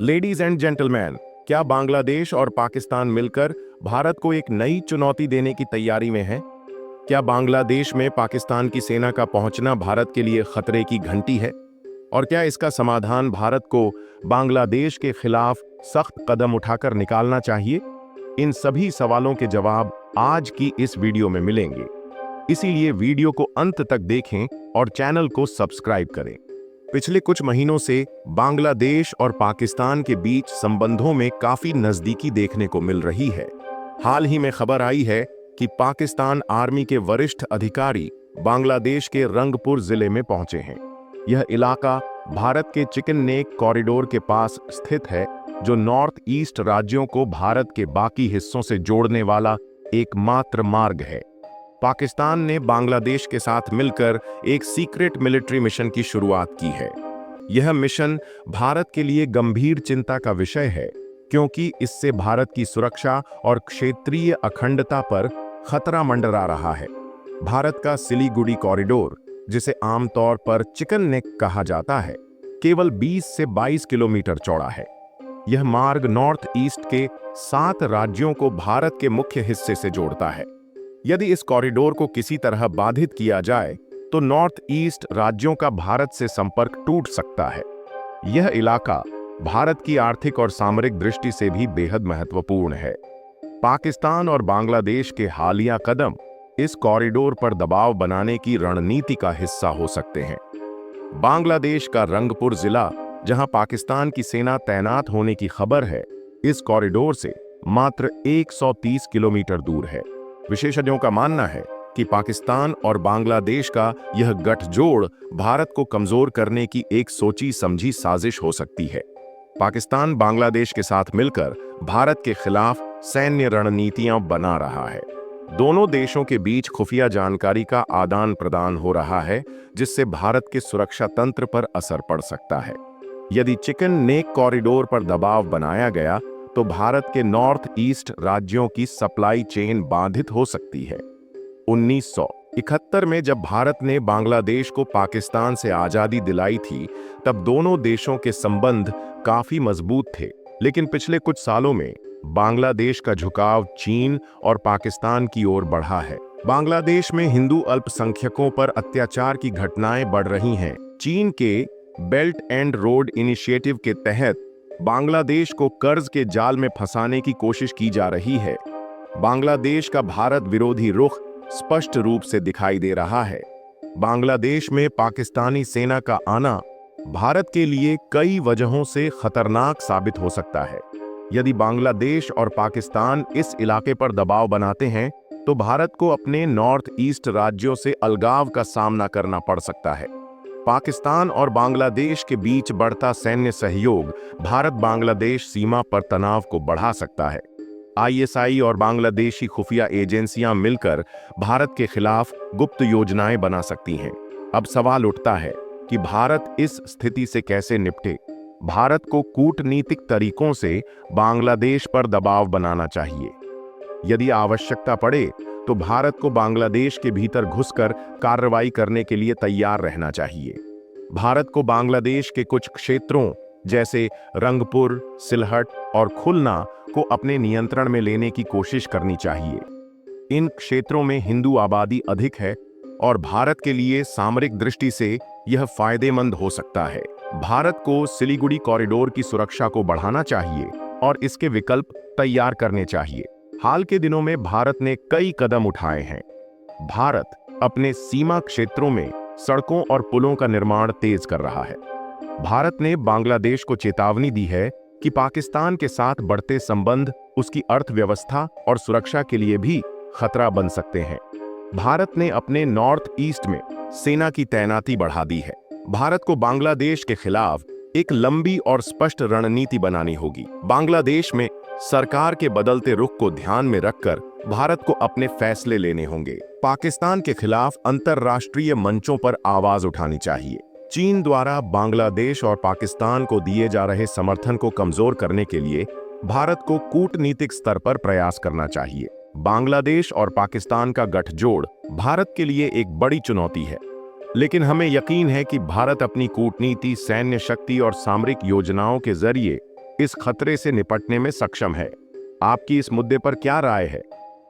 Ladies and gentleman, क्या बांग्लादेश और पाकिस्तान मिलकर भारत को एक नई चुनौती देने की तैयारी में हैं? क्या बांग्लादेश में पाकिस्तान की सेना का पहुंचना भारत के लिए खतरे की घंटी है? और क्या इसका समाधान भारत को बांग्लादेश के खिलाफ सख्त कदम उठाकर निकालना चाहिए? इन सभी सवालों के जवाब आज की इस वीडियो में मिलेंगे। इसीलिए वीडियो को अंत तक देखें और चैनल को सब्सक्राइब करें। पिछले कुछ महीनों से बांग्लादेश और पाकिस्तान के बीच संबंधों में काफी नजदीकी देखने को मिल रही है। हाल ही में खबर आई है कि पाकिस्तान आर्मी के वरिष्ठ अधिकारी बांग्लादेश के रंगपुर जिले में पहुंचे हैं। यह इलाका भारत के चिकन नेक कॉरिडोर के पास स्थित है, जो नॉर्थ ईस्ट राज्यों को भारत के बाकी हिस्सों से जोड़ने वाला एकमात्र मार्ग है। पाकिस्तान ने बांग्लादेश के साथ मिलकर एक सीक्रेट मिलिट्री मिशन की शुरुआत की है। यह मिशन भारत के लिए गंभीर चिंता का विषय है, क्योंकि इससे भारत की सुरक्षा और क्षेत्रीय अखंडता पर खतरा मंडरा रहा है। भारत का सिलीगुड़ी कॉरिडोर, जिसे आमतौर पर चिकन नेक कहा जाता है, केवल 20 से 22 किलोमीटर चौड़ा है। यह मार्ग नॉर्थ ईस्ट के 7 राज्यों को भारत के मुख्य हिस्से से जोड़ता है। यदि इस कॉरिडोर को किसी तरह बाधित किया जाए तो नॉर्थ ईस्ट राज्यों का भारत से संपर्क टूट सकता है। यह इलाका भारत की आर्थिक और सामरिक दृष्टि से भी बेहद महत्वपूर्ण है। पाकिस्तान और बांग्लादेश के हालिया कदम इस कॉरिडोर पर दबाव बनाने की रणनीति का हिस्सा हो सकते हैं। बांग्लादेश का रंगपुर जिला, जहां पाकिस्तान की सेना तैनात होने की खबर है, इस कॉरिडोर से मात्र 130 किलोमीटर दूर है। विशेषज्ञों का मानना है कि पाकिस्तान और बांग्लादेश का यह गठजोड़ भारत को कमजोर करने की एक सोची समझी साजिश हो सकती है। पाकिस्तान बांग्लादेश के साथ मिलकर भारत के खिलाफ सैन्य रणनीतियां बना रहा है। दोनों देशों के बीच खुफिया जानकारी का आदान प्रदान हो रहा है, जिससे भारत के सुरक्षा तंत्र पर असर पड़ सकता है। यदि चिकन नेक कॉरिडोर पर दबाव बनाया गया तो भारत के नॉर्थ ईस्ट राज्यों की सप्लाई चेन बाधित हो सकती है। 1971 में जब भारत ने बांग्लादेश को पाकिस्तान से आजादी दिलाई थी, तब दोनों देशों के संबंध काफी मजबूत थे। लेकिन पिछले कुछ सालों में बांग्लादेश का झुकाव चीन और पाकिस्तान की ओर बढ़ा है। बांग्लादेश में हिंदू अल्पसंख्यकों पर अत्याचार की घटनाएं बढ़ रही हैं। चीन के बेल्ट एंड रोड इनिशिएटिव के तहत बांग्लादेश को कर्ज के जाल में फंसाने की कोशिश की जा रही है। बांग्लादेश का भारत विरोधी रुख स्पष्ट रूप से दिखाई दे रहा है। बांग्लादेश में पाकिस्तानी सेना का आना भारत के लिए कई वजहों से खतरनाक साबित हो सकता है। यदि बांग्लादेश और पाकिस्तान इस इलाके पर दबाव बनाते हैं तो भारत को अपने नॉर्थ ईस्ट राज्यों से अलगाव का सामना करना पड़ सकता है। पाकिस्तान और बांग्लादेश के बीच बढ़ता सैन्य सहयोग भारत बांग्लादेश सीमा पर तनाव को बढ़ा सकता है। आईएसआई और बांग्लादेशी खुफिया एजेंसियां मिलकर भारत के खिलाफ गुप्त योजनाएं बना सकती हैं। अब सवाल उठता है कि भारत इस स्थिति से कैसे निपटे। भारत को कूटनीतिक तरीकों से बांग्लादेश पर दबाव बनाना चाहिए। यदि आवश्यकता पड़े तो भारत को बांग्लादेश के भीतर घुसकर कार्रवाई करने के लिए तैयार रहना चाहिए। भारत को बांग्लादेश के कुछ क्षेत्रों जैसे रंगपुर, सिलहट और खुलना को अपने नियंत्रण में लेने की कोशिश करनी चाहिए। इन क्षेत्रों में हिंदू आबादी अधिक है और भारत के लिए सामरिक दृष्टि से यह फायदेमंद हो सकता है। भारत को सिलीगुड़ी कॉरिडोर की सुरक्षा को बढ़ाना चाहिए और इसके विकल्प तैयार करने चाहिए। हाल के दिनों में भारत ने कई कदम उठाए हैं। भारत अपने सीमा क्षेत्रों में सड़कों और पुलों का निर्माण तेज कर रहा है। भारत ने बांग्लादेश को चेतावनी दी है कि पाकिस्तान के साथ बढ़ते संबंध उसकी अर्थव्यवस्था और सुरक्षा के लिए भी खतरा बन सकते हैं। भारत ने अपने नॉर्थ ईस्ट में सेना की तैनाती बढ़ा दी है। भारत को बांग्लादेश के खिलाफ एक लंबी और स्पष्ट रणनीति बनानी होगी। बांग्लादेश में सरकार के बदलते रुख को ध्यान में रखकर भारत को अपने फैसले लेने होंगे। पाकिस्तान के खिलाफ अंतर्राष्ट्रीय मंचों पर आवाज उठानी चाहिए। चीन द्वारा बांग्लादेश और पाकिस्तान को दिए जा रहे समर्थन को कमजोर करने के लिए भारत को कूटनीतिक स्तर पर प्रयास करना चाहिए। बांग्लादेश और पाकिस्तान का गठजोड़ भारत के लिए एक बड़ी चुनौती है, लेकिन हमें यकीन है कि भारत अपनी कूटनीति, सैन्य शक्ति और सामरिक योजनाओं के जरिए इस खतरे से निपटने में सक्षम है। आपकी इस मुद्दे पर क्या राय है?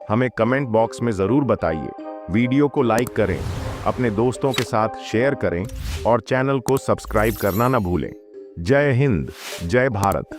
हमें कमेंट बॉक्स में जरूर बताइए। वीडियो को लाइक करें, अपने दोस्तों के साथ शेयर करें और चैनल को सब्सक्राइब करना ना भूलें। जय हिंद, जय भारत।